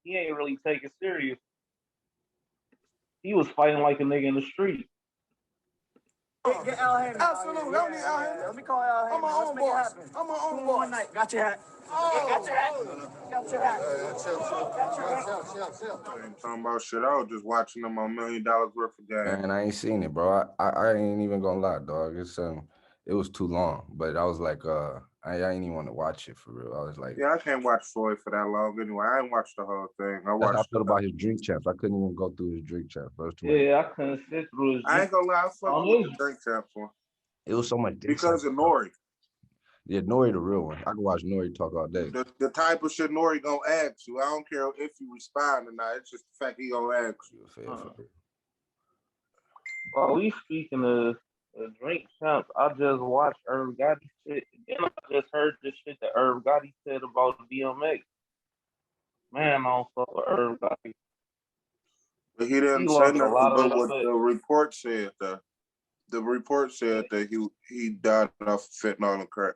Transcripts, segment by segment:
He ain't really take it serious. He was fighting like a nigga in the street. Get Al Hammond. Absolutely. Don't need Al Hammond. Let me call Al Hammond. I'm my own boss. I'm my own boss. One night. Got your hat. Got your hat. Got your hat. I ain't talking about shit. I was just watching them on $1 million worth of games. Man, I ain't seen it, bro. I ain't even gonna lie, dog. It was too long, but I was like, I ain't even want to watch it for real. I was like, yeah, I can't watch Floyd for that long anyway. I ain't watched the whole thing. I felt about his drink champs. I couldn't even go through his drink champs. Yeah, I couldn't sit through his. I ain't gonna lie, I fucked with the drink champs one. It was so much because of Nori. Yeah, Nori the real one. I can watch Nori talk all day. The type of shit Nori gonna ask you. I don't care if you respond or not. It's just the fact he gonna ask you. Well, we speaking of drink champs, I just watched Irv Gotti shit. Then I just heard this shit that Irv Gotti said about DMX. Man, I don't fuck with Irv Gotti. But he didn't say nothing but what the report said. The report said that he died off fentanyl and crack.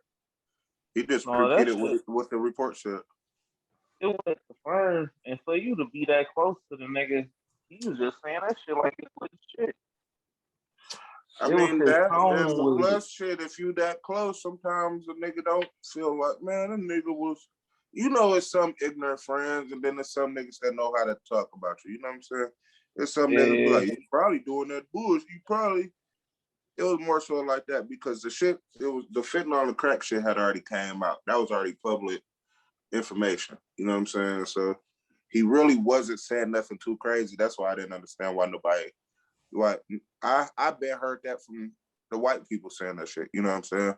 He just repeated what the report said. It was confirmed, and for you to be that close to the nigga, he was just saying that shit like it was shit. I mean, that's the plus shit. If you that close, sometimes a nigga don't feel like, man, a nigga was, it's some ignorant friends, and then there's some niggas that know how to talk about you. You know what I'm saying? There's some niggas like, you probably doing that bullshit. It was more so like that because the fentanyl and crack shit had already came out. That was already public information. You know what I'm saying? So he really wasn't saying nothing too crazy. That's why I didn't understand why I've been heard that from the white people saying that shit. You know what I'm saying?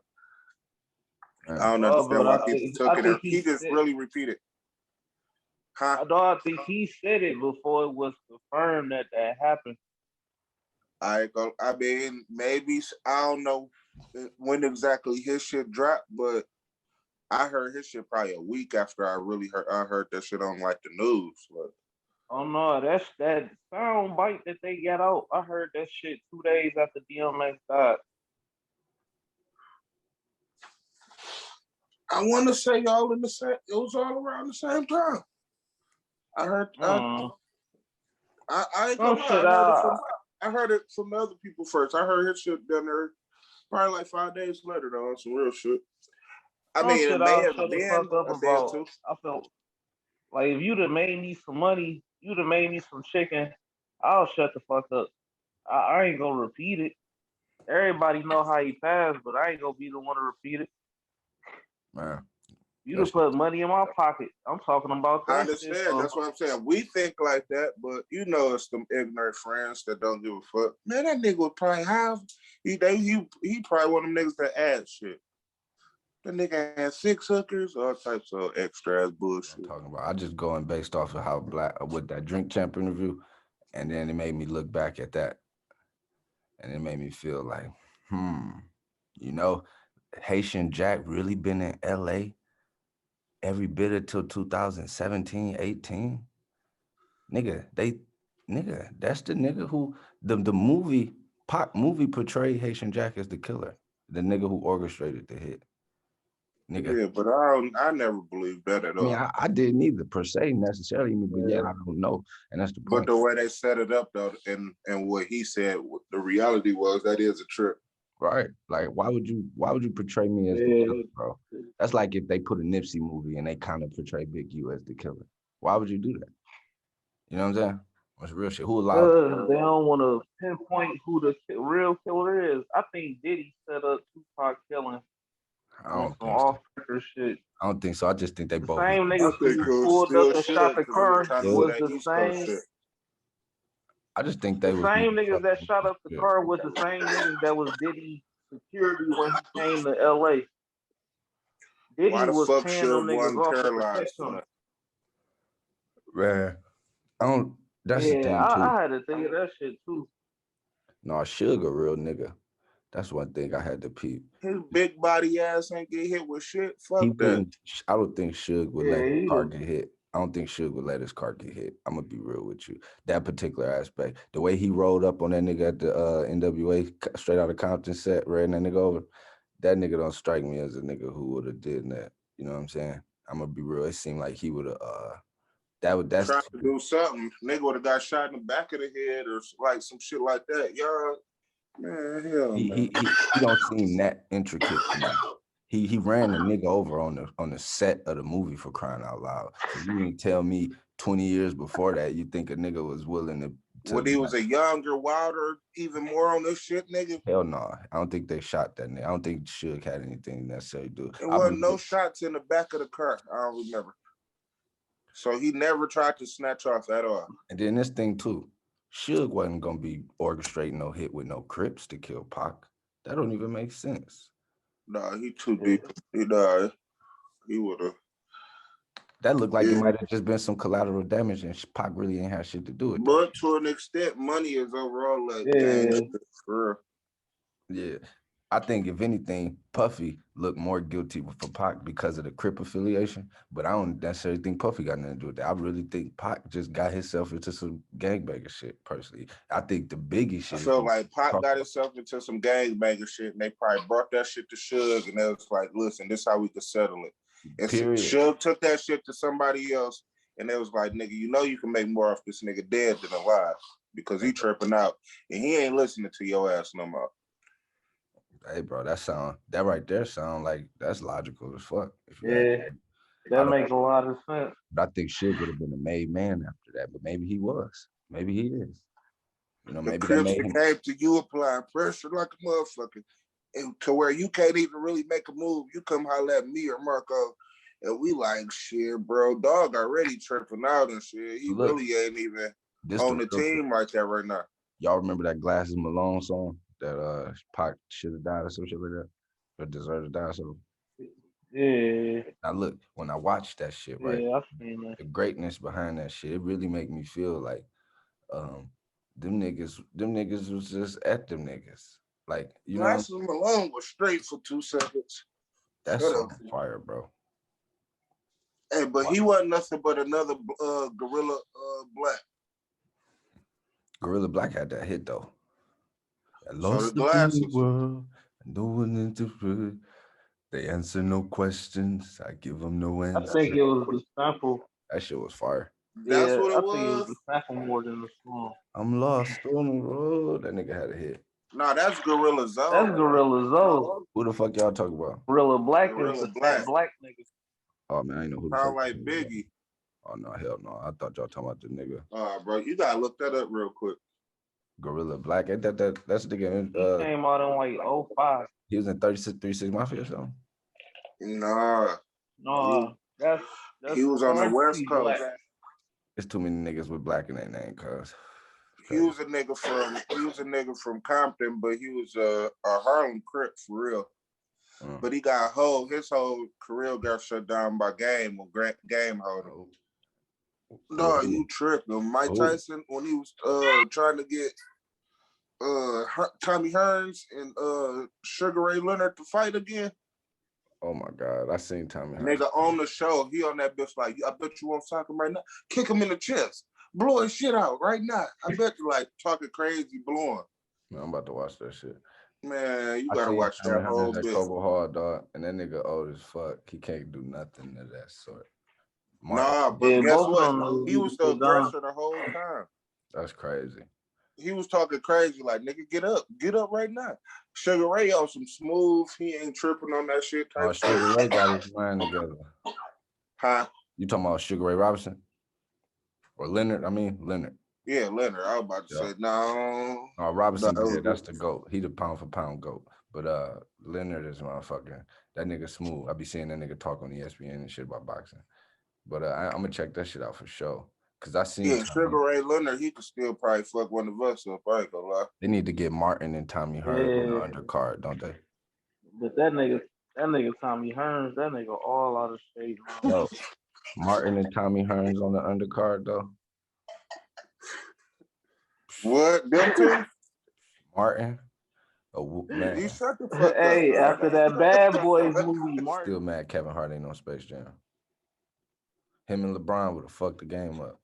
I don't understand why people took it. And he just really repeated. Huh? I think he said it before it was confirmed that happened. I mean, maybe, I don't know when exactly his shit dropped, but I heard his shit probably a week after I heard that shit on like the news. But. Oh no, that's that sound bite that they got out. I heard that shit 2 days after DMX died. I want to say y'all in the same. It was all around the same time. I heard. I ain't gonna lie. I heard it from other people first. I heard his shit down there probably like 5 days later though on some real shit. I mean, it may have been a day or two. I felt like if you'd have made me some money, you'd have made me some chicken, I'll shut the fuck up. I ain't gonna repeat it. Everybody know how he passed, but I ain't gonna be the one to repeat it. Man. You'd have put money in my pocket. I'm talking about that. I understand. Shit, that's what I'm saying. We think like that, but it's some ignorant friends that don't give a fuck. Man, that nigga would probably have. He probably one of them niggas that add shit. That nigga had 6 hookers, all types of extra ass bullshit. I'm talking about. I just going based off of how with that drink champ interview, and then it made me look back at that, and it made me feel like, Haitian Jack really been in L.A. every bit until 2017, 18. Nigga, that's the nigga who the movie portrayed Haitian Jack as the killer, the nigga who orchestrated the hit. Nigga. Yeah, but I never believed that at all. I mean, I didn't either per se necessarily, but I don't know, and that's the point. But the way they set it up though, and what he said, the reality was that is a trip. Right. Like, why would you portray me as the killer, bro? That's like if they put a Nipsey movie and they kind of portray Big U as the killer. Why would you do that? You know what I'm saying? What's real shit? Who allowed? They don't want to pinpoint who the real killer is. I think Diddy set up Tupac killing. I don't think so. Shit. I don't think so. I just think they both. Same niggas who pulled up and shot the car was the same. I just think they the same niggas that shot up the car was the same niggas that was Diddy security when he came to LA. Diddy was paying them niggas off to protect him. Man, I don't. That's the thing too. I had to think of that shit too. No, Suge a real nigga. That's one thing I had to peep. His big body ass ain't get hit with shit. Fuck that. I don't think Suge would let his car get hit. I don't think Suge would let his car get hit. I'm gonna be real with you. That particular aspect, the way he rolled up on that nigga at the NWA straight out of Compton set, ran that nigga over. That nigga don't strike me as a nigga who would have did that. You know what I'm saying? I'm gonna be real. It seemed like he would have That's trying to do something. Nigga would have got shot in the back of the head or like some shit like that. Y'all, man, hell he don't seem that intricate to me. He ran the nigga over on the set of the movie, for crying out loud. So you mean tell me 20 years before that you think a nigga was willing to when he was a younger, wilder, even more on this shit, nigga? Hell no. I don't think they shot that nigga. I don't think Suge had anything necessary to do. There wasn't no shots in the back of the car. I don't remember. So he never tried to snatch off at all. And then this thing too, Suge wasn't gonna be orchestrating no hit with no Crips to kill Pac. That don't even make sense. Nah, he too deep. He died. He would have. That looked like it might have just been some collateral damage, and Pac really ain't have shit to do with it. But to an extent, money is overall like for real. Yeah. I think if anything, Puffy looked more guilty for Pac because of the Crip affiliation, but I don't necessarily think Puffy got nothing to do with that. I really think Pac just got himself into some gangbanger shit, personally. I think the Biggie shit. I feel like Pac got himself into some gangbanger shit, and they probably brought that shit to Suge, and they was like, listen, this is how we could settle it. And Suge took that shit to somebody else, and they was like, nigga, you know you can make more off this nigga dead than alive because he tripping out, and he ain't listening to your ass no more. Hey, bro, that right there sound like that's logical as fuck. That makes a lot of sense. But I think Suge would have been a made man after that, but maybe he was. Maybe he is. You know, maybe the Crips came to you applying pressure like a motherfucker, and to where you can't even really make a move. You come holler at me or Marko, and we like, shit, bro, dog already tripping out and shit. He really ain't even on the team like that right now. Y'all remember that Glasses Malone song? That Pac should have died or some shit like that, or deserved to die. So yeah. Now look, when I watched that shit, right? Yeah, I've seen that. The greatness behind that shit, it really make me feel like, them niggas was just at them niggas. Like, you know, Glasses Malone was straight for 2 seconds. That's fire, bro. Hey, but he wasn't nothing but another Gorilla Black. Gorilla Black had that hit though. I lost the Glasses. World, no one interfered. They answer no questions. I give them no answer. I think it was the sample. That shit was fire. That's what it was. I think it was the sample more than the song. I'm lost on the road. That nigga had a hit. Nah, that's Gorilla Zoe. That's Gorilla Zoe. Who the fuck y'all talking about? Gorilla Black is the black nigga. Oh man, I ain't know who the fuck. Like Biggie. Oh no, hell no. I thought y'all talking about the nigga. Bro, you gotta look that up real quick. Gorilla Black. Ain't that's the nigga. He came out in like 05. He was in 36 Mafia or something? Nah. No, that's he was on the West Coast. Black. There's too many niggas with black in their name, cuz. He was a nigga from Compton, but he was a Harlem Crip for real. But he got his whole career got shut down by Game holding. No, you tripping. Mike Tyson, when he was trying to get Tommy Hearns and Sugar Ray Leonard to fight again. Oh my God, I seen Tommy Hearns. Nigga on the show, he on that bitch like, I bet you won't sock him right now. Kick him in the chest. Blow his shit out right now. I bet you like talking crazy blowing. Man, I'm about to watch that shit. Man, you gotta watch that whole bit. Cover hard, dog. And that nigga old as fuck. He can't do nothing of that sort. Nah, but guess what? He was the aggressor the whole time. That's crazy. He was talking crazy, like, nigga, get up right now. Sugar Ray on some smooth, he ain't tripping on that shit. Sugar Ray got his mind together. Huh? You talking about Sugar Ray Robinson? Or Leonard? I mean, Leonard. Yeah, Leonard. I was about to say, no. Robinson, that's the GOAT. He the pound for pound GOAT. But Leonard is motherfucking, that nigga smooth. I be seeing that nigga talk on ESPN and shit about boxing. But I'm gonna check that shit out for sure. Cause I seen Sugar Ray Leonard, he could still probably fuck one of us up. I ain't gonna lie. They need to get Martin and Tommy Hearns on the undercard, don't they? But that nigga Tommy Hearns, that nigga all out of shape. No, Martin and Tommy Hearns on the undercard though. What? Them two? Martin. Oh man. You shut the fuck hey, up. After that Bad Boys movie, Martin. Still mad Kevin Hart ain't on Space Jam. Him and LeBron would have fucked the game up.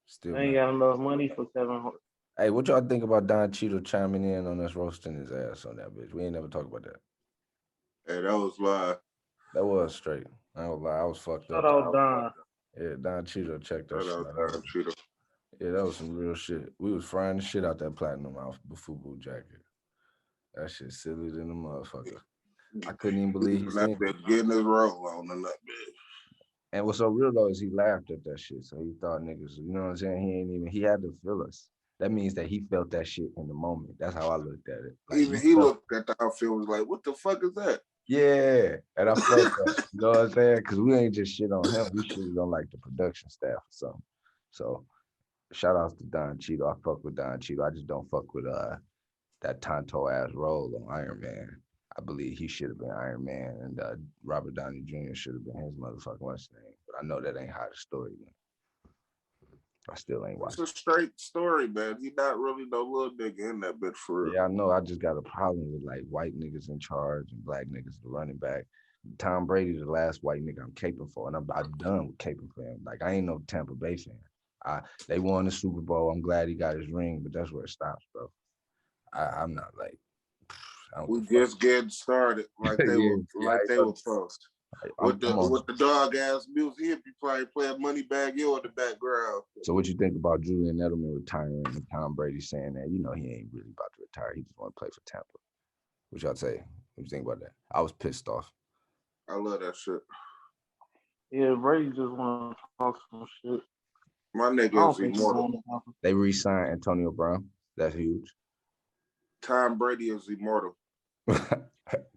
Still ain't got enough money for Kevin Hart. Hey, what y'all think about Don Cheadle chiming in on us roasting his ass on that bitch? We ain't never talked about that. Hey, that was live. That was straight. I ain't gonna lie, I was fucked up. Shout out Don. Yeah, Don Cheadle checked that shit out. Don Cheadle. Yeah, that was some real shit. We was frying the shit out that platinum out the FUBU jacket. That shit silly than a motherfucker. I couldn't even believe he seen it. Getting his roll on in that bitch. And what's so real though is he laughed at that shit. So he thought niggas, you know what I'm saying? He had to feel us. That means that he felt that shit in the moment. That's how I looked at it. Like, even he looked at the outfit was like, what the fuck is that? Yeah. And I felt that. You know what I'm saying? Because we ain't just shit on him. We shitted on like the production staff or something. So shout outs to Don Cheadle. I fuck with Don Cheadle. I just don't fuck with that Tonto ass role on Iron Man. I believe he should have been Iron Man, and Robert Downey Jr. should have been his motherfucking what's name. But I know that ain't how the story went. I still ain't watching. It's a straight story, man. He not really no little nigga in that bitch for real. Yeah, I know. I just got a problem with like white niggas in charge and black niggas the running back. Tom Brady, the last white nigga I'm caping for, and I'm done with caping for him. Like I ain't no Tampa Bay fan. They won the Super Bowl. I'm glad he got his ring, but that's where it stops, bro. I'm not like. We just getting started, like they were post. With the dog ass music, he'd be probably playing Moneybag Yo in the background. So what you think about Julian Edelman retiring and Tom Brady saying that, you know, he ain't really about to retire. He just want to play for Tampa. What y'all say? What you think about that? I was pissed off. I love that shit. Yeah, Brady just want to talk some shit. My nigga is immortal. They re-signed Antonio Brown. That's huge. Tom Brady is immortal.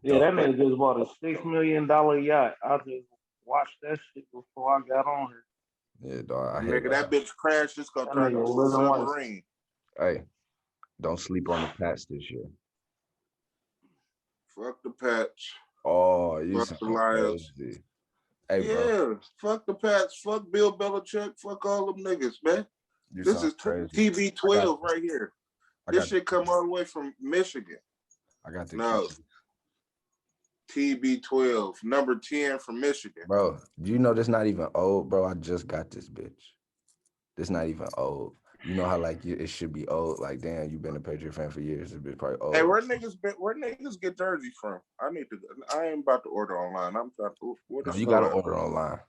Yeah, that nigga just bought a $6 million yacht. I just watched that shit before I got on here. Yeah, dog. Nigga, that bitch crashed. Just gonna turn into a submarine. Hey, don't sleep on the Pats this year. Fuck the Pats. Oh, you fuck the Lions. Hey, bro. Fuck the Pats. Fuck Bill Belichick. Fuck all them niggas, man. This is TB12 right here. This shit come all the way from Michigan. I got the TB12, number 10 from Michigan. Bro, do you know this not even old, bro? I just got this bitch. This not even old. You know how like it should be old. Like, damn, you've been a Patriot fan for years. This bitch probably old. Hey, where niggas get jerseys from? I ain't about to order online. I'm trying to. No, you gotta order online.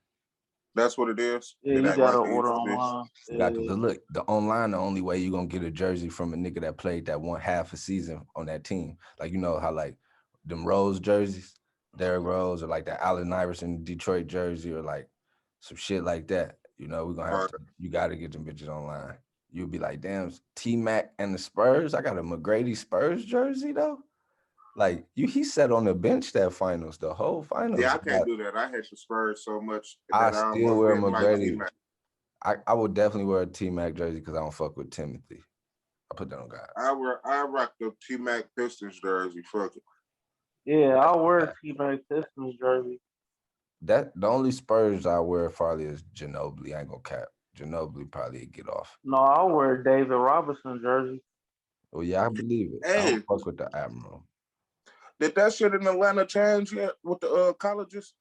That's what it is. Yeah, you gotta order online. You got to. But look, the online, the only way you gonna get a jersey from a nigga that played that one half a season on that team. Like, you know how like them Rose jerseys, Derrick Rose, or like the Allen Iverson Detroit jersey, or like some shit like that. You know, we're gonna have to. You gotta get them bitches online. You'll be like, damn, T-Mac and the Spurs. I got a McGrady Spurs jersey though. Like he sat on the bench that finals, the whole finals. Yeah, I can't do that. I hate the Spurs so much. I still wear McGrady. I would definitely wear a T-Mac jersey because I don't fuck with Timothy. I put that on God. I rock the T-Mac Pistons jersey. Fuck it. Yeah, I wear T-Mac Pistons jersey. The only Spurs I wear probably is Ginobili. I ain't gonna cap. Ginobili probably get off. No, I wear David Robinson jersey. Well, yeah, I believe it. Hey. I don't fuck with the Admiral. Did that shit in Atlanta change yet with the colleges?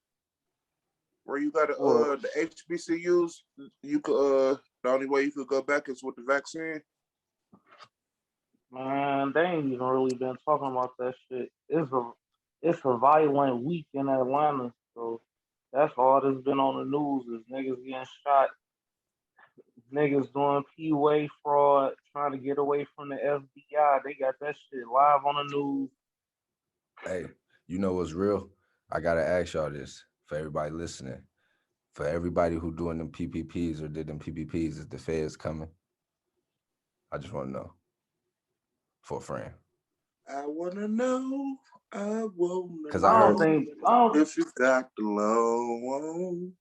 Where you got the HBCUs, you could the only way you could go back is with the vaccine? Man, they ain't even really been talking about that shit. It's a violent week in Atlanta, so that's all that's been on the news is niggas getting shot, niggas doing P-way fraud, trying to get away from the FBI. They got that shit live on the news. Hey, you know what's real? I gotta ask y'all this for everybody listening. For everybody who doing them PPPs or did them PPPs, is the feds coming? I just want to know. For a friend. I want to know. I won't know. Because I heard if you got the loan.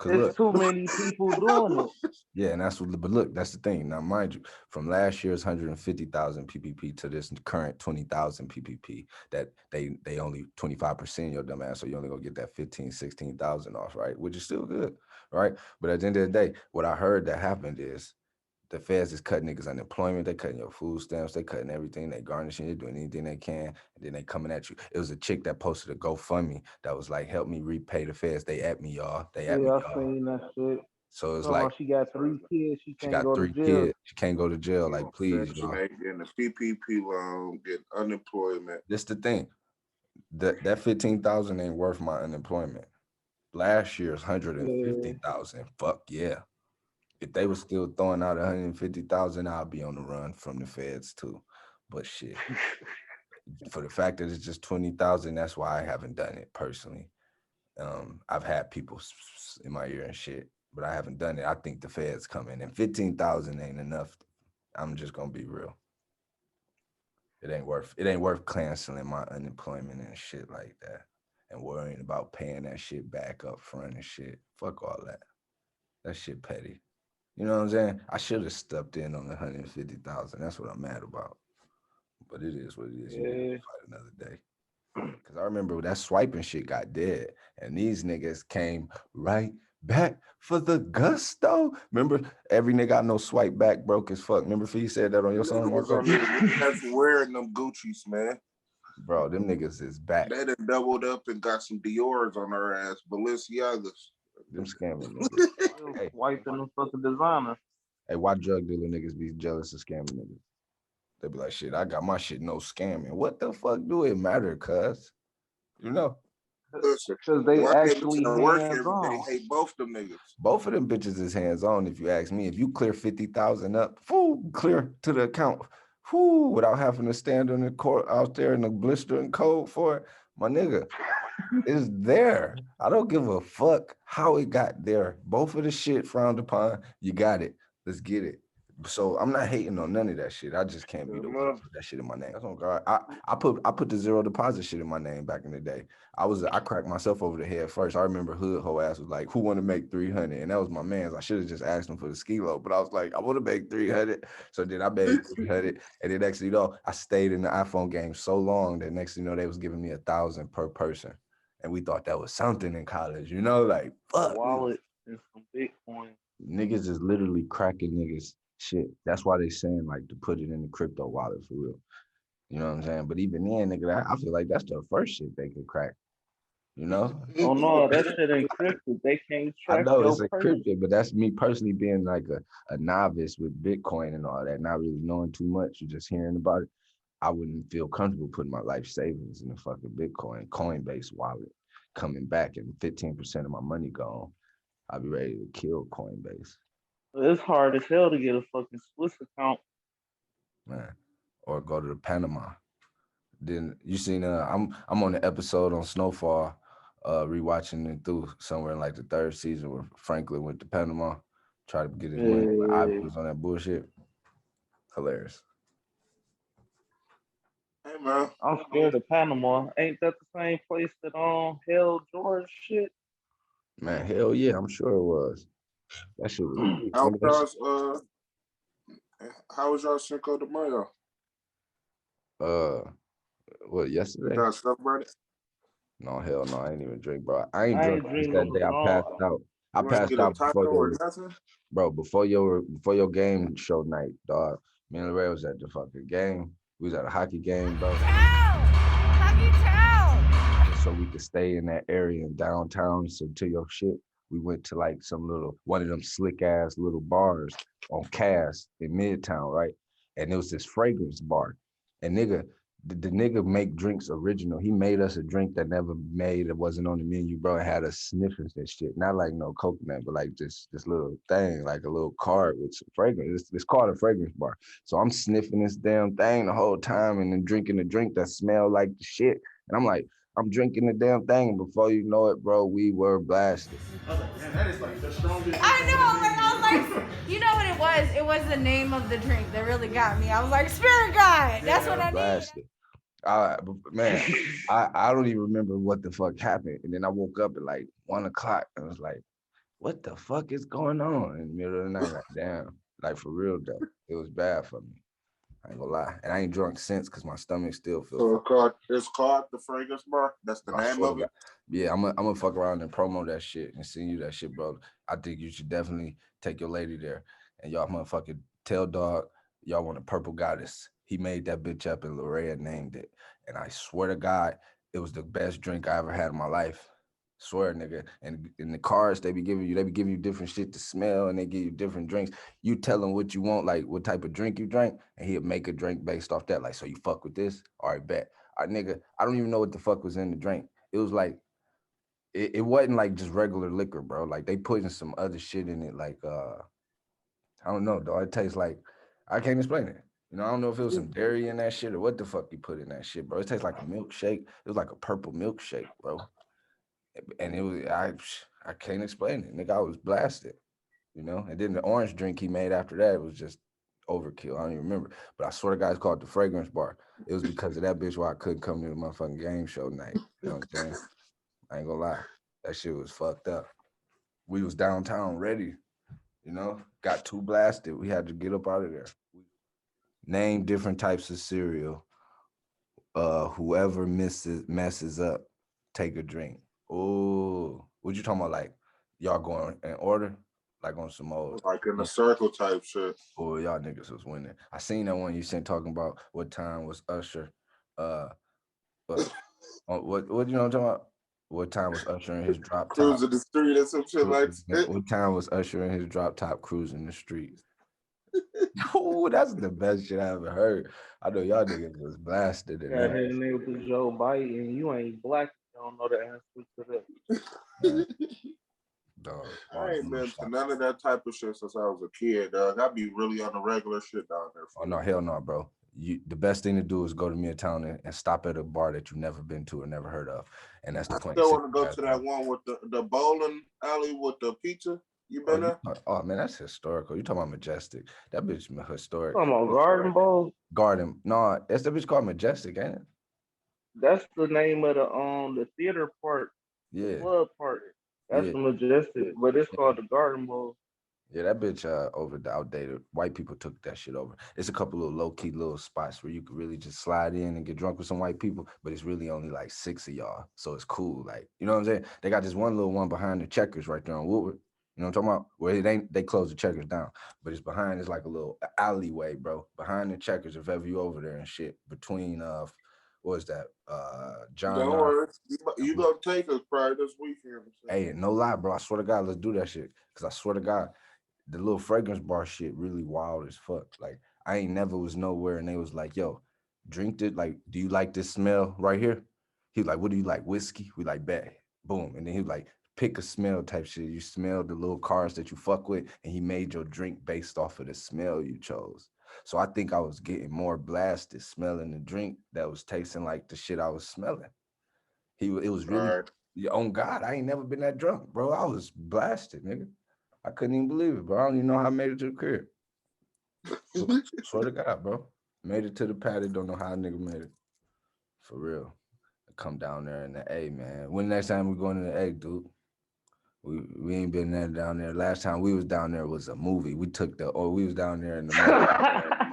There's too many people doing it. Yeah, and but look, that's the thing. Now, mind you, from last year's 150,000 PPP to this current 20,000 PPP, that they only 25% your dumb ass, so you only gonna get that 15, 16,000 off, right? Which is still good, right? But at the end of the day, what I heard that happened is the feds is cutting niggas unemployment, they cutting your food stamps, they cutting everything, they garnishing, they doing anything they can, and then they coming at you. It was a chick that posted a GoFundMe that was like, help me repay the feds. They at me, y'all. They at me, y'all. I seen that shit. So it's like she got 3 kids, she can't go to jail. Kids. She can't go to jail. Like, please, y'all. Getting the PPP loan, get unemployment. This the thing. That 15,000 ain't worth my unemployment. Last year's 150,000. Fuck yeah. If they were still throwing out 150,000, I'll be on the run from the feds too. But shit, for the fact that it's just 20,000, that's why I haven't done it personally. I've had people in my ear and shit, but I haven't done it. I think the feds coming, and 15,000 ain't enough. I'm just gonna be real. It ain't worth canceling my unemployment and shit like that, and worrying about paying that shit back up front and shit. Fuck all that. That shit petty. You know what I'm saying? I should have stepped in on the 150,000. That's what I'm mad about. But it is what it is. You fight another day. Cause I remember that swiping shit got dead, and these niggas came right back for the gusto. Remember, every nigga I know swipe back broke as fuck. Remember, Fee said that on your song, Marko? That's wearing them Gucci's, man. Bro, them niggas is back. They done doubled up and got some Dior's on their ass, Balenciagas. Them scamming niggas. Hey, wiping them fucking designer. Hey, why drug dealer niggas be jealous of scamming niggas? They be like, shit, I got my shit no scamming. What the fuck do it matter, cuz? You know? Because they actually hands-on. Hey, both them niggas. Both of them bitches is hands-on, if you ask me. If you clear 50,000 up, clear to the account, without having to stand on the court out there in the blistering cold for it, my nigga, it's there. I don't give a fuck how it got there. Both of the shit frowned upon. You got it. Let's get it. So I'm not hating on none of that shit. I just can't be the one to put that shit in my name. That's on God. I put the zero deposit shit in my name back in the day. I cracked myself over the head first. I remember Hood whole ass was like, who want to make 300? And that was my man's. I should have just asked him for the ski low, but I was like, I want to make 300. So then I made 300. And then next thing you know, I stayed in the iPhone game so long that next thing you know, they was giving me 1,000 per person. And we thought that was something in college, you know, like fuck. Wallet and some Bitcoin. Niggas is literally cracking niggas shit. That's why they saying like to put it in the crypto wallet for real. You know what I'm saying? But even then, nigga, I feel like that's the first shit they could crack. You know? Oh no, that shit encrypted. They can't track. I know it's encrypted, but that's me personally being like a novice with Bitcoin and all that, not really knowing too much. You're just hearing about it. I wouldn't feel comfortable putting my life savings in a fucking Bitcoin Coinbase wallet, coming back and 15% of my money gone. I'd be ready to kill Coinbase. It's hard as hell to get a fucking Swizz account. Man, or go to the Panama. Then you seen I'm on the episode on Snowfall, rewatching it through somewhere in like the third season where Franklin went to Panama, tried to get his money. I was on that bullshit. Hilarious. Hey man, I'm scared of Panama. Ain't that the same place that held George shit? Man, hell yeah, I'm sure it was. That shit was. How was y'all Cinco de Mayo? What, yesterday? You guys celebrated? No, hell no, I ain't even drink, bro. I ain't drunk since that day. I passed out. I passed out before your game show night, dog. Me and Larry was at the fucking game. We was at a hockey game, bro. Hockey town. So we could stay in that area in downtown. So to your shit, we went to like one of them slick ass little bars on Cass in Midtown, right? And it was this fragrance bar. And nigga, the nigga make drinks original. He made us a drink that never made, it wasn't on the menu, bro. It had us sniffing that shit. Not like no coconut, but like this little thing, like a little card with some fragrance. It's called a fragrance bar. So I'm sniffing this damn thing the whole time and then drinking the drink that smelled like the shit. And I'm like, I'm drinking the damn thing, and before you know it, bro, we were blasted. I was like, man, that is like the strongest. I know, like, you know what it was? It was the name of the drink that really got me. I was like, Spirit Guide. That's what I blasted. Man, I don't even remember what the fuck happened. And then I woke up at like 1 o'clock and was like, what the fuck is going on in the middle of the night? Like, damn, like for real though, it was bad for me. I ain't gonna lie. And I ain't drunk since because my stomach still feels. So it's called the fragrance bar. That's the name of it. Yeah, I'm gonna fuck around and promo that shit and send you that shit, bro. I think you should definitely take your lady there. And y'all motherfucking tell dog, y'all want a purple goddess. He made that bitch up and Lorrea named it. And I swear to God, it was the best drink I ever had in my life. Swear, nigga. And in the cars, they be giving you different shit to smell, and they give you different drinks. You tell them what you want, like what type of drink you drink, and he'll make a drink based off that. Like, so you fuck with this? All right, bet. All right, nigga, I don't even know what the fuck was in the drink. It was like it wasn't like just regular liquor, bro. Like they putting some other shit in it, like I don't know, though. It tastes like I can't explain it. You know, I don't know if it was some dairy in that shit or what the fuck you put in that shit, bro. It tastes like a milkshake. It was like a purple milkshake, bro. And it was I can't explain it. Nigga, I was blasted, you know. And then the orange drink he made after that was just overkill. I don't even remember. But I swear to God, it's called the Fragrance Bar. It was because of that bitch why I couldn't come to the motherfucking game show night. You know what I'm saying? I ain't gonna lie. That shit was fucked up. We was downtown ready, you know, got too blasted. We had to get up out of there. Name different types of cereal. Whoever messes up, take a drink. Oh, what you talking about? Like y'all going in order, like on some old, like in a circle type shit. Oh, y'all niggas was winning. I seen that one you sent talking about what time was Usher. But what you know what I'm talking about? What time was Usher in his drop top? Cruising the street or some shit like that. What time was Usher in his drop top cruising the street? Oh, that's the best shit I ever heard. I know y'all niggas was blasted in that. That nigga with Joe Biden, you ain't black. You don't know the answer to that. Dog, I ain't been to none of that type of shit since I was a kid, dog. I be really on the regular shit down there. Oh no, hell no, bro. The best thing to do is go to Midtown and stop at a bar that you've never been to or never heard of, and that's the point. I still want to go to that one with the bowling alley with the pizza. You been there? Oh man, that's historical. You talking about Majestic? That bitch historic. Talking about Garden Bowl? Garden? No, that's the bitch called Majestic, ain't it? That's the name of the theater part. Yeah. The club part. That's the Majestic, but it's called the Garden Bowl. Yeah, that bitch outdated. White people took that shit over. It's a couple of low-key little spots where you could really just slide in and get drunk with some white people, but it's really only like 6 of y'all. So it's cool. Like, you know what I'm saying? They got this one little one behind the Checkers right there on Woodward. You know what I'm talking about? Where it ain't, they closed the Checkers down. But it's behind, it's like a little alleyway, bro. Behind the Checkers, if ever you over there and shit. Between what was that? John. Don't worry. You gonna take us probably this weekend. Hey, no lie, bro. I swear to God, let's do that shit. Cause I swear to God, the little fragrance bar shit really wild as fuck. Like I ain't never was nowhere and they was like, yo, drink it. Like, do you like this smell right here? He was like, what do you like? Whiskey? We like, bet. Boom. And then he was like, pick a smell type shit. You smell the little cars that you fuck with, and he made your drink based off of the smell you chose. So I think I was getting more blasted smelling the drink that was tasting like the shit I was smelling. It was really, on God, I ain't never been that drunk, bro. I was blasted, nigga. I couldn't even believe it, bro. I don't even know how I made it to the crib. Swear to God, bro. Made it to the patio. Don't know how a nigga made it. For real. Come down there in the A, man. When next time we going to the A, dude? We ain't been there down there. Last time we was down there was a movie. We was down there in the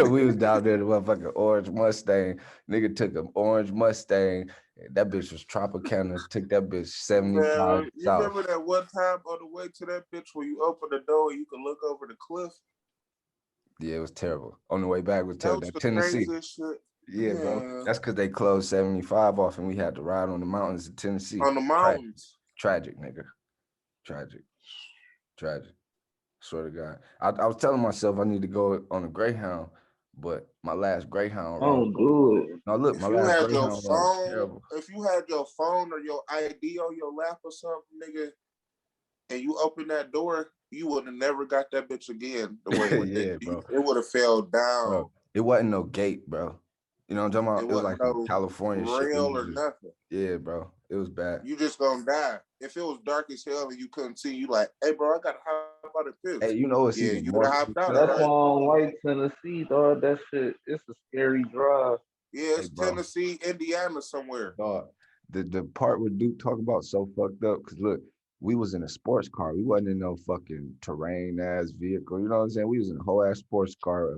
we was down there in the motherfucking orange Mustang. Nigga took an orange Mustang. That bitch was Tropicana. Took that bitch 75 you remember that one time on the way to that bitch where you open the door and you can look over the cliff? Yeah, it was terrible. On the way back was terrible. That Tennessee. Yeah, bro. That's because they closed 75 off and we had to ride on the mountains in Tennessee. On the mountains. Tragic, nigga. Tragic. Swear to God. I was telling myself I need to go on a Greyhound, but my last Greyhound ride. Do it. No, look, my last Greyhound ride was terrible. If you had your phone or your ID on your lap or something, nigga, and you open that door, you would have never got that bitch again. The way bro. It would have fell down. Bro, it wasn't no gate, bro. You know what I'm talking about? It was like no California rail or nothing. Yeah, bro. It was bad. You just gonna die. If it was dark as hell and you couldn't see, you like, hey, bro, I gotta hop out of this. Hey, you know what's you would have hopped out. That's why I don't like Tennessee, dog. That shit, it's a scary drive. Yeah, it's Tennessee, Indiana somewhere. Dog, the part where Duke talk about so fucked up, because look, we was in a sports car. We wasn't in no fucking terrain-ass vehicle. You know what I'm saying? We was in a whole-ass sports car,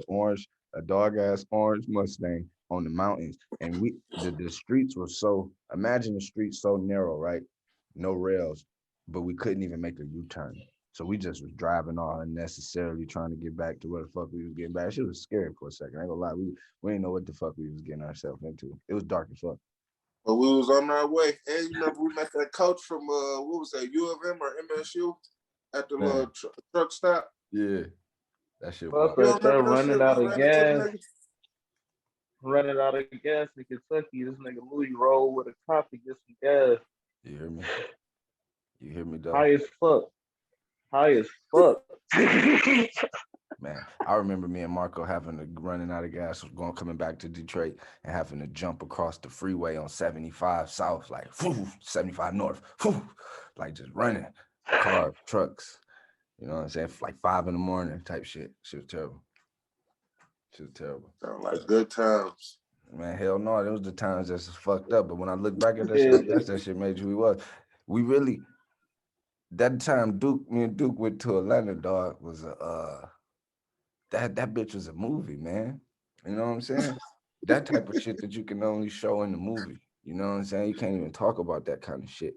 a dog-ass orange Mustang on the mountains. And the streets were so, imagine the streets so narrow, right? No rails, but we couldn't even make a U-turn. So we just was driving all unnecessarily trying to get back to where the fuck we was getting back. Shit was scary for a second. I ain't gonna lie. We didn't know what the fuck we was getting ourselves into. It was dark as fuck. But we was on our way. And you remember we met that coach from, what was that, U of M or MSU at the little truck stop? Yeah. That shit was running out of gas. Running out of gas in Kentucky. This nigga Louis rolled with a cop to get some gas. You hear me? You hear me, though? High as fuck. High as fuck. Man, I remember me and Marko running out of gas, coming back to Detroit and having to jump across the freeway on 75 South, like 75 North, like just running cars, trucks. You know what I'm saying? Like 5 a.m. type shit. Shit was terrible. Sound like good times. Man, hell no, those was the times that's fucked up. But when I look back at that shit, that's that shit made you we was. We really, that time me and Duke went to Atlanta, dog, was that bitch was a movie, man. You know what I'm saying? That type of shit that you can only show in the movie. You know what I'm saying? You can't even talk about that kind of shit.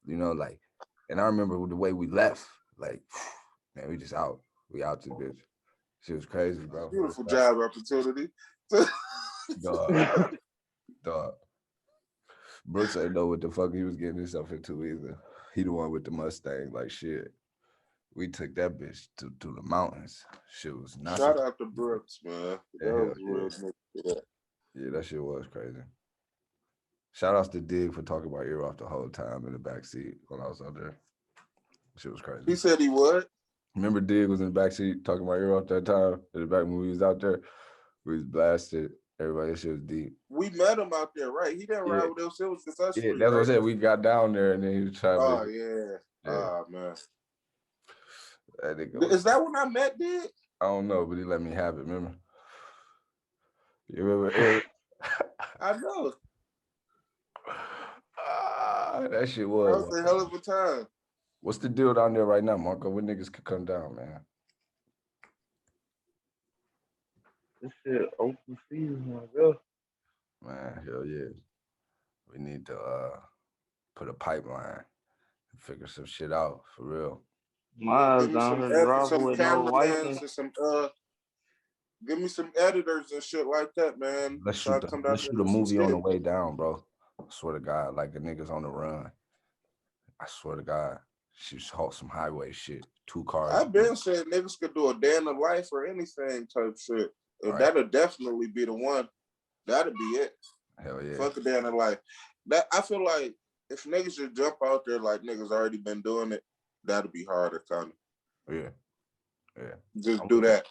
You know, like, and I remember the way we left, like, man, we just out. We out to the bitch. She was crazy, bro. Beautiful job opportunity. Dog. Brooks ain't know what the fuck he was getting himself into either. He the one with the Mustang, like shit. We took that bitch to the mountains. Shit was not. Shout out to Brooks, man. That was real. Yeah, that shit was crazy. Shout outs to Dig for talking about ear off the whole time in the backseat when I was out there. Shit was crazy. He said he would. Remember Dig was in the backseat talking about ear off that time in the back when we was out there? We was blasted. Everybody, that shit was deep. We met him out there, right? He didn't ride with us. It was just us. Yeah, that's what I said. We got down there and then he was trying to. Oh, yeah. Oh, man. That Is that when I met Dig? I don't know, but he let me have it, remember? You remember? I know. That shit was. That was a hell of a time. What's the deal down there right now, Marko? When niggas could come down, man? This shit open season, my girl. Man, hell yeah. We need to put a pipeline and figure some shit out for real. Mine's down here driving with no license. Give me some editors and shit like that, man. Let's shoot a movie on the way down, bro. I swear to God, like the niggas on the run. I swear to God, she's some highway shit. 2 cars. I've been saying niggas could do a day in the life or anything type shit. Right. That'll definitely be the one. That'll be it. Hell yeah. Fuck a day in the life. That I feel like if niggas just jump out there like niggas already been doing it, that'll be harder, kind of. Yeah. Just do that.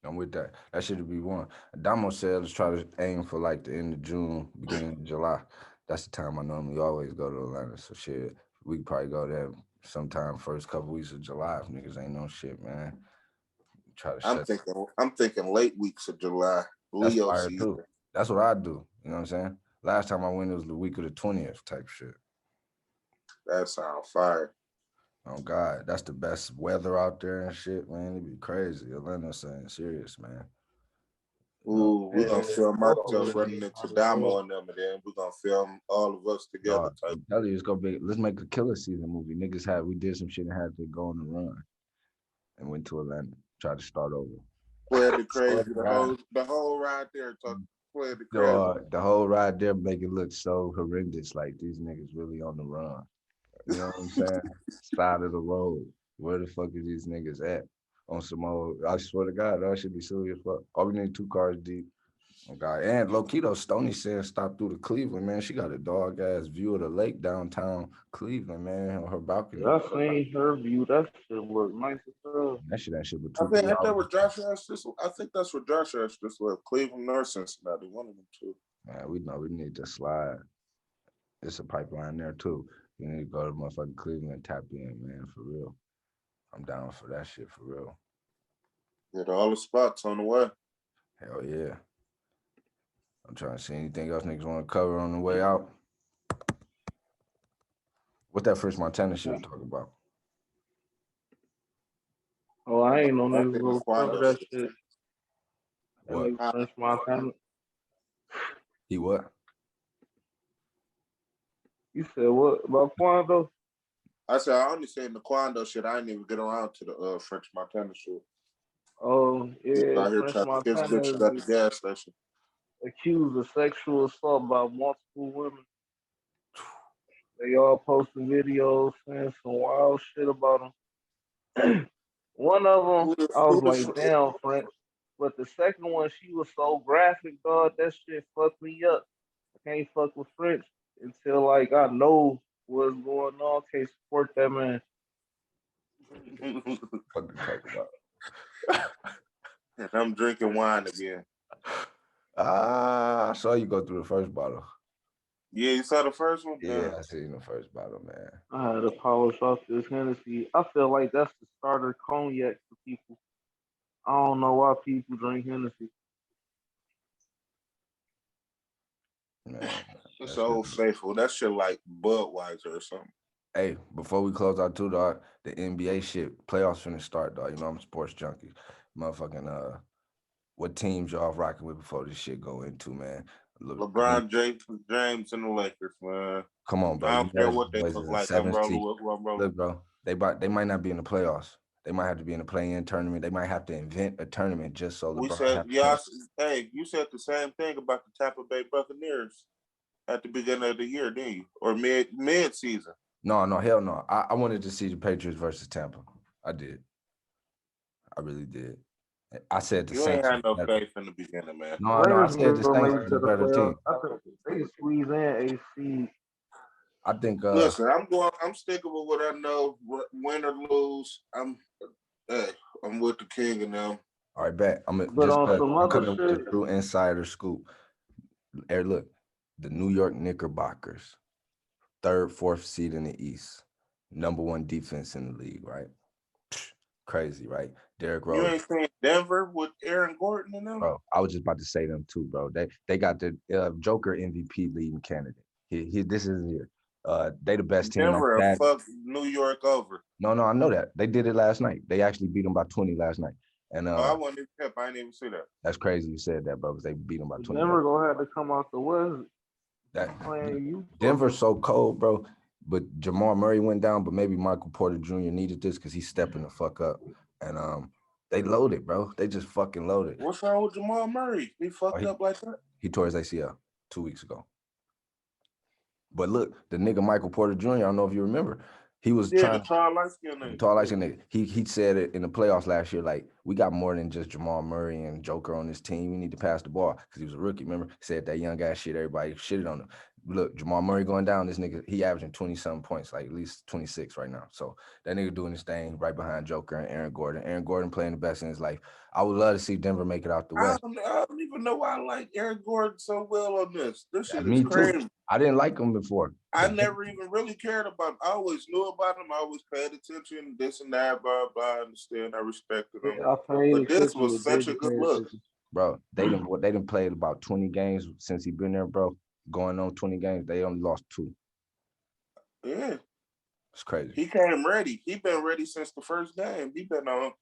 I'm with that. That should be one. Damo said let's try to aim for like the end of June, beginning of July. That's the time I normally always go to Atlanta. So shit, we could probably go there sometime first couple weeks of July if niggas ain't no shit, man. I'm thinking late weeks of July. Leo season. Too. That's what I do. You know what I'm saying? Last time I went, it was the week of the 20th type shit. That sounds fire. Oh God, that's the best weather out there and shit, man. It'd be crazy. Atlanta's saying serious, man. Ooh, we're gonna film Marko running into Damo and them, and then we're gonna film all of us together. I'm telling you, it's gonna be. Let's make a killer season movie. Niggas we did some shit and had to go on the run, and went to Atlanta, tried to start over. Play the crazy, the whole ride there. Play the crazy. The whole ride there make it look so horrendous, like these niggas really on the run. You know what I'm saying? Side of the road. Where the fuck is these niggas at? On some old, I swear to God, that should be silly as fuck. All we need 2 cars deep. Oh God. And low-key, Stony said stop through to Cleveland, man. She got a dog-ass view of the lake downtown Cleveland, man, on her balcony. I seen her view. That shit look nice as hell. That shit was I think that's what Josh asked just left. Cleveland or Cincinnati, one of them two. Man, we know we need to slide. It's a pipeline there, too. You need to go to motherfucking Cleveland and tap in, man, for real. I'm down for that shit, for real. Get all the spots on the way. Hell yeah. I'm trying to see anything else niggas want to cover on the way out. What that French Montana shit was talking about? Oh, I ain't no niggas gonna cover that shit. What? French Montana. He what? You said what about Quando? I said I only seen the Quando shit. I didn't even get around to the French Montana shit. Oh yeah, French Montana at the gas station. Accused of sexual assault by multiple women. They all posting videos saying some wild shit about them. One of them, I was like, damn, French. But the second one, she was so graphic, dog. That shit fucked me up. I can't fuck with French until like I know what's going on. Can't support that man. What to talk about? I'm drinking wine again. I saw you go through the first bottle. Yeah, you saw the first one? Yeah, I seen the first bottle, man. I had to polish off this Hennessy. I feel like that's the starter cognac for people. I don't know why people drink Hennessy. Man, it's Old Faithful. That shit like Budweiser or something. Hey, before we close out too, dog, the NBA shit, playoffs finna start, dog. You know I'm a sports junkie. Motherfucking what teams y'all rocking with before this shit go into, man? Look, LeBron James and the Lakers, man. Come on, bro. I don't care what they look like. I'm rolling with who I'm rolling. Look, bro, they might not be in the playoffs. They might have to be in a play-in tournament. They might have to invent a tournament just so LeBron. We said, hey, you said the same thing about the Tampa Bay Buccaneers at the beginning of the year, didn't you? Or mid-season? No, hell no. I wanted to see the Patriots versus Tampa. I did. I really did. I said the Saints. You ain't had no faith in the beginning, man. No, I said the Saints was a better team. I think they squeeze in AC. I think. Listen, I'm sticking with what I know. Win or lose, I'm with the king and them. All right, bet. I'm coming with a true insider scoop. Hey, look, the New York Knickerbockers, 3rd, 4th seed in the East, #1 defense in the league, right? Crazy, right? Derrick Rose. You ain't seen Denver with Aaron Gordon and them? Bro, I was just about to say them too, bro. They got the Joker MVP leading candidate. This is here. They the best team. Denver fuck New York over. No, I know that. They did it last night. They actually beat them by 20 last night. And I wasn't even hip. I didn't even see that. That's crazy you said that, bro, because they beat them by 20. Denver gonna have to come out the West. Denver's so cold, bro. But Jamal Murray went down, but maybe Michael Porter Jr. needed this because he's stepping the fuck up. And they loaded, bro. They just fucking loaded. What's wrong with Jamal Murray? He fucked up like that? He tore his ACL 2 weeks ago. But look, the nigga Michael Porter Jr., I don't know if you remember, he was the tall light-skinned nigga. Tall light-skinned nigga. He said it in the playoffs last year, like, we got more than just Jamal Murray and Joker on this team. We need to pass the ball because he was a rookie, remember? He said that young guy shit, everybody shitted on him. Look, Jamal Murray going down, this nigga, he averaging 20-something points, like at least 26 right now. So that nigga doing his thing right behind Joker and Aaron Gordon. Aaron Gordon playing the best in his life. I would love to see Denver make it out the West. I don't even know why I like Aaron Gordon so well on this. This shit is crazy. Too. I didn't like him before. I never even really cared about him. I always knew about him. I always paid attention, this and that, blah, blah. I understand. I respected him. But this was such a good look. Bro, they done played about 20 games since he been there, bro. Going on 20 games, they only lost 2. Yeah. It's crazy. He came ready. He been ready since the first game. He been on.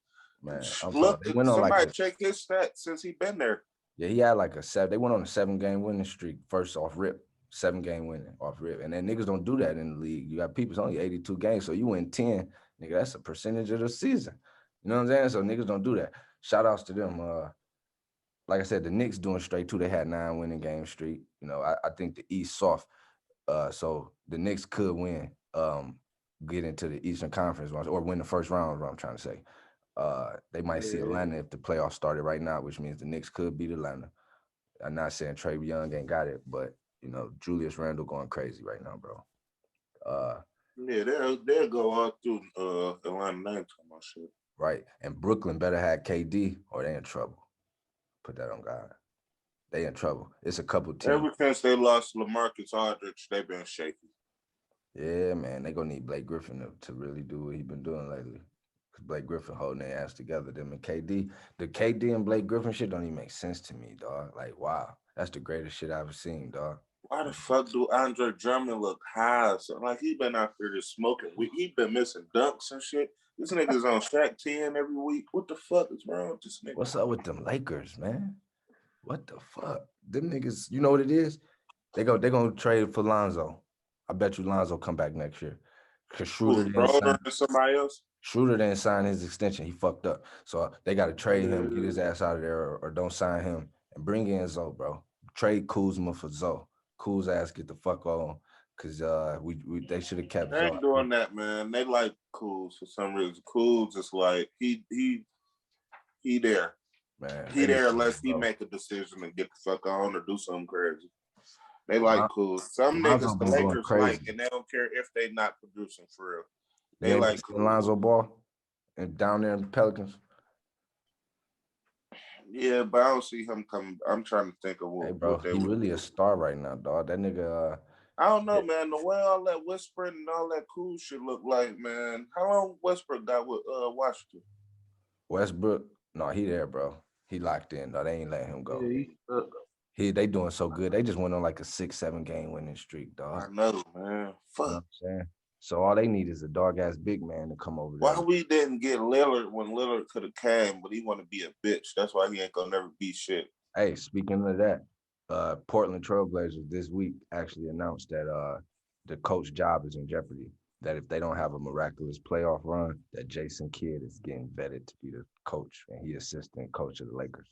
Man, look, somebody check his stats since he been there. Yeah, he had like they went on a 7-game winning streak first off rip. 7-game winning off rip. And then niggas don't do that in the league. You got people, it's only 82 games, so you win 10, nigga, that's a percentage of the season. You know what I'm saying? So niggas don't do that. Shout outs to them. Like I said, the Knicks doing straight too. They had 9 winning game streak. You know, I think the East soft. So the Knicks could win, get into the Eastern Conference or win the first round is what I'm trying to say. They might see Atlanta if the playoffs started right now, which means the Knicks could beat Atlanta. I'm not saying Trae Young ain't got it, but you know, Julius Randle going crazy right now, bro. Yeah, they'll go all through Atlanta next time, my shit. Right. And Brooklyn better have KD or they in trouble. Put that on God. They in trouble. It's a couple teams. Ever since they lost LaMarcus Aldridge, they've been shaky. Yeah, man. They gonna need Blake Griffin to really do what he been doing lately. Because Blake Griffin holding their ass together. Them and KD. The KD and Blake Griffin shit don't even make sense to me, dog. Like, wow. That's the greatest shit I've ever seen, dog. Why the fuck do Andre Drummond look high? So, like, he been out there just smoking. He been missing dunks and shit. This nigga's on Shaq 10 every week. What the fuck is wrong with this nigga? What's up with them Lakers, man? What the fuck? Them niggas, you know what it is? They gonna trade for Lonzo. I bet you Lonzo come back next year. Cause Schroeder didn't sign his extension. He fucked up. So they gotta trade him, get his ass out of there, or don't sign him and bring in Zoe, bro. Trade Kuzma for Zoe. Kuz's ass get the fuck on. Cause they should have kept. They ain't doing that, man. They like Kuz for some reason. Kuz is like he there. Man, he there unless he make a decision and get the fuck on or do something crazy. They like cool. Some Lonzo niggas the been going Lakers crazy. like, and they don't care if they not producing for real. They like cool. Lonzo ball and down there in the Pelicans. Yeah, but I don't see him coming. I'm trying to think of what. Hey, bro, he really a star right now, dog. That nigga. I don't know, man. The way all that whispering and all that cool shit look like, man. How long Westbrook got with Washington? Westbrook? No, he there, bro. He locked in, though. They ain't letting him go. Yeah, they doing so good. They just went on like a 6-7 game winning streak, dog. I know, man. Fuck. You know what I'm saying? So all they need is a dog-ass big man to come over there. Why we didn't get Lillard when Lillard could have came, but he want to be a bitch. That's why he ain't gonna never be shit. Hey, speaking of that, Portland Trailblazers this week actually announced that the coach job is in jeopardy. That if they don't have a miraculous playoff run, that Jason Kidd is getting vetted to be the coach, and he assistant coach of the Lakers.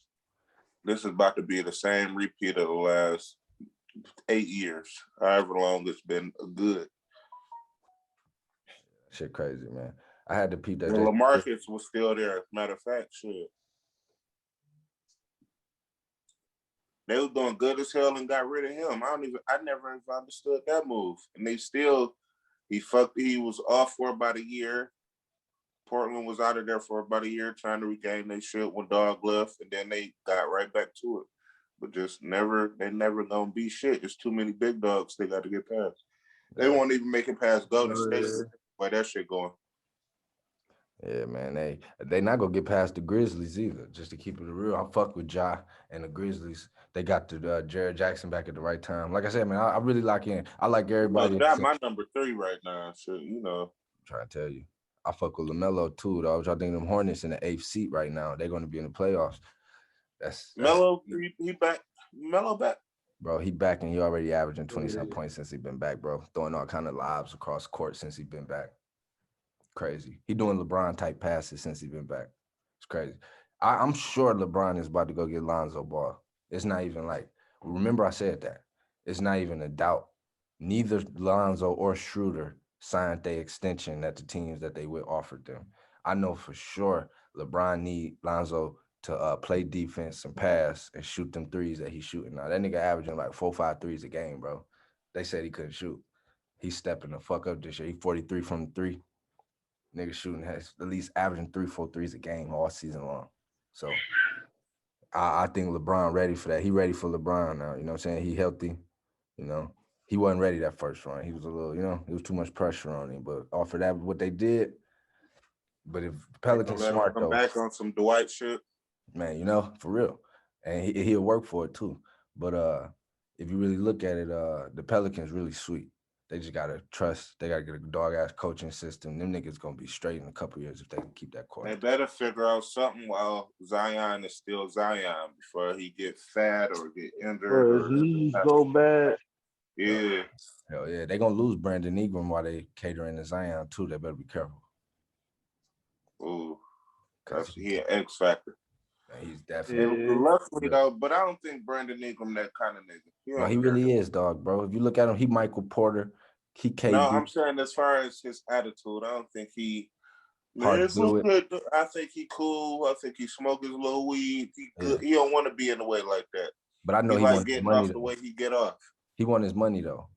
This is about to be the same repeat of the last 8 years, however long it's been good. Shit crazy, man. I had to peep that. Well, LaMarcus was still there. Matter of fact, shit. They was doing good as hell and got rid of him. I never even understood that move. And he was off for about a year. Portland was out of there for about a year trying to regain their shit when Dog left, and then they got right back to it. But they never gonna be shit. There's too many big dogs they got to get past. They won't even make it past Golden State. Where that shit going? Yeah, man. They not gonna get past the Grizzlies either. Just to keep it real, I fuck with Ja and the Grizzlies. They got the Jared Jackson back at the right time. Like I said, man, I really lock in. I like everybody. Ja my number 3 right now. So you know, I'm trying to tell you, I fuck with LaMelo too. Though I think them Hornets in the 8th seat right now. They're gonna be in the playoffs. That's Melo. He back. Melo back. Bro, he back and he already averaging 20-some points since he been back, bro. Throwing all kind of lobs across the court since he been back. Crazy. He doing LeBron type passes since he been back. It's crazy. I'm sure LeBron is about to go get Lonzo Ball. It's not even like, remember I said that. It's not even a doubt. Neither Lonzo or Schroeder signed their extension at the teams that they would offer them. I know for sure LeBron need Lonzo to play defense and pass and shoot them threes that he's shooting now. That nigga averaging like 4-5 threes a game, bro. They said he couldn't shoot. He's stepping the fuck up this year. He 43 from the 3. Nigga shooting has at least averaging 3-4 threes a game all season long. So I think LeBron ready for that. He ready for LeBron now. You know what I'm saying? He healthy. You know, he wasn't ready that first run. He was a little, it was too much pressure on him. But off of that, what they did. But if Pelicans smart though, back on some Dwight shit, man, for real, and he'll work for it too. But if you really look at it, the Pelicans really sweet. They just gotta trust. They gotta get a dog-ass coaching system. Them niggas gonna be straight in a couple years if they can keep that core. They better figure out something while Zion is still Zion before he get fat or get injured. Or his knees go bad. Yeah. Hell yeah. They gonna lose Brandon Ingram while they catering to Zion too. They better be careful. Ooh. Cause he an X factor. He's definitely luckily though, but I don't think Brandon Ingram that kind of nigga. He really is, dog, bro. If you look at him, he Michael Porter, he KD. No, I'm saying as far as his attitude, I don't think he. I think he cool. I think he smoke his little weed. He good. He don't want to be in the way like that. But I know he wants getting money off the way he get off. He want his money though.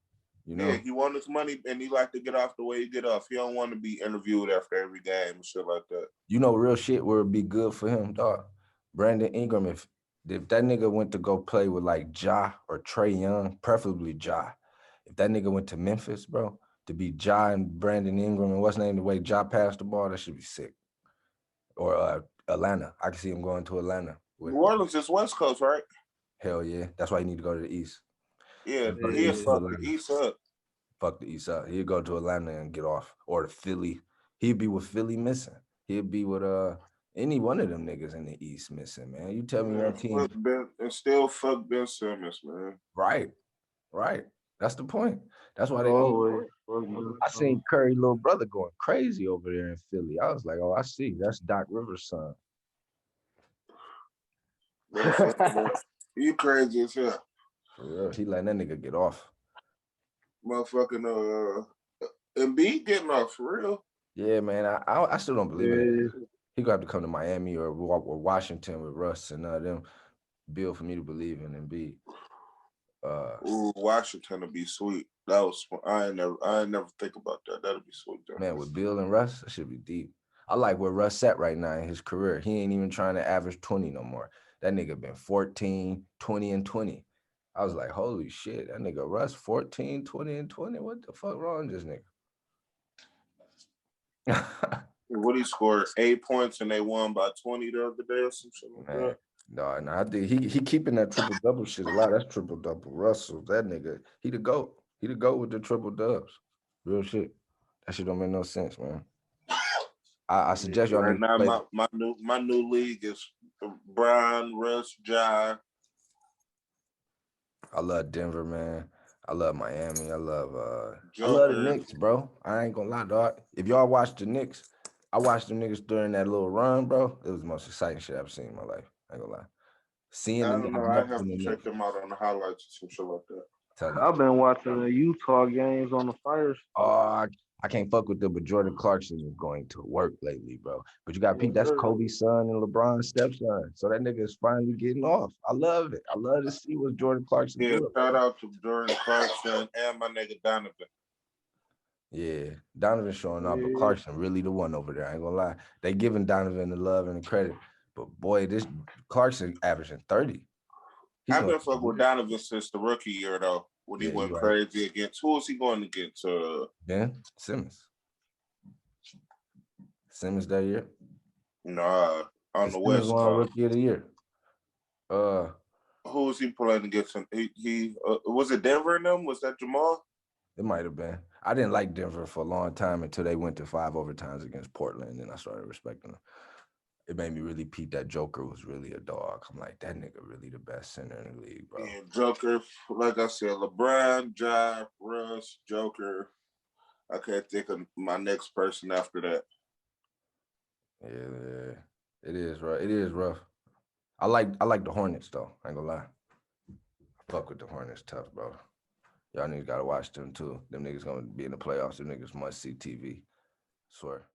Yeah, he want his money, and he like to get off the way he get off. He don't want to be interviewed after every game and shit like that. Real shit where it'd be good for him, dog. Brandon Ingram, if that nigga went to go play with like Ja or Trae Young, preferably Ja. If that nigga went to Memphis, bro, to be Ja and Brandon Ingram and what's name the way Ja passed the ball, that should be sick. Or Atlanta. I can see him going to Atlanta. New Orleans is West Coast, right? Hell yeah. That's why you need to go to the East. Yeah, but he'll fuck the East up. Fuck the East up. He'll go to Atlanta and get off. Or to Philly. He'd be with Philly missing. He'd be with any one of them niggas in the East missing, man. You tell me your team. And still fuck Ben Simmons, man. Right. That's the point. That's why they I seen Curry little brother going crazy over there in Philly. I was like, oh, I see. That's Doc Rivers' son. You crazy as hell. For real. He letting that nigga get off. Motherfucking Embiid getting off for real. Yeah, man. I still don't believe it. He gonna have to come to Miami or Washington with Russ and them build for me to believe in Embiid. Ooh, Washington would be sweet. That was I ain't never think about that. That'd be sweet though. Man, with Bill and Russ, that should be deep. I like where Russ at right now in his career. He ain't even trying to average 20 no more. That nigga been 14, 20, and 20. I was like, holy shit, that nigga Russ 14, 20, and 20. What the fuck wrong with this nigga? What he scored 8 points and they won by 20 the other day or some shit like that. No, I think he keeping that triple double shit a lot. That's triple double. Russell, that nigga, he the GOAT. He the GOAT with the triple dubs. Real shit. That shit don't make no sense, man. I suggest y'all right now. play. My new league is Brian, Russ, Jai. I love Denver, man. I love Miami. I love the Knicks, bro. I ain't gonna lie, dog. If y'all watch the Knicks, I watched the niggas during that little run, bro. It was the most exciting shit I've seen in my life. I ain't gonna lie. I don't know. I have to check them out on the highlights or some shit like that. I've been watching the Utah games on the Fires. Oh, I can't fuck with them, but Jordan Clarkson is going to work lately, bro. But you got Pete, that's Kobe's son and LeBron's stepson. So that nigga is finally getting off. I love it. I love to see what Jordan Clarkson doing. Shout out to Jordan Clarkson and my nigga Donovan. Yeah, Donovan showing up, but Clarkson really the one over there. I ain't gonna lie. They giving Donovan the love and the credit. But boy, this Clarkson averaging 30. I've been fucking with Donovan since the rookie year, though. When he went crazy against, who was he going against? Ben Simmons. Simmons that year? Nah, on the West Coast. Rookie of the year. Who was he playing against? He was it Denver and them? Was that Jamal? It might have been. I didn't like Denver for a long time until they went to 5 overtimes against Portland, and I started respecting them. It made me really peep that Joker was really a dog. I'm like, that nigga really the best center in the league, bro. Yeah, Joker, like I said, LeBron, Jai, Russ, Joker. I can't think of my next person after that. Yeah, it is rough. It is rough. I like the Hornets though. I ain't gonna lie. I fuck with the Hornets tough, bro. Y'all niggas gotta watch them too. Them niggas gonna be in the playoffs. Them niggas must see TV. Swear.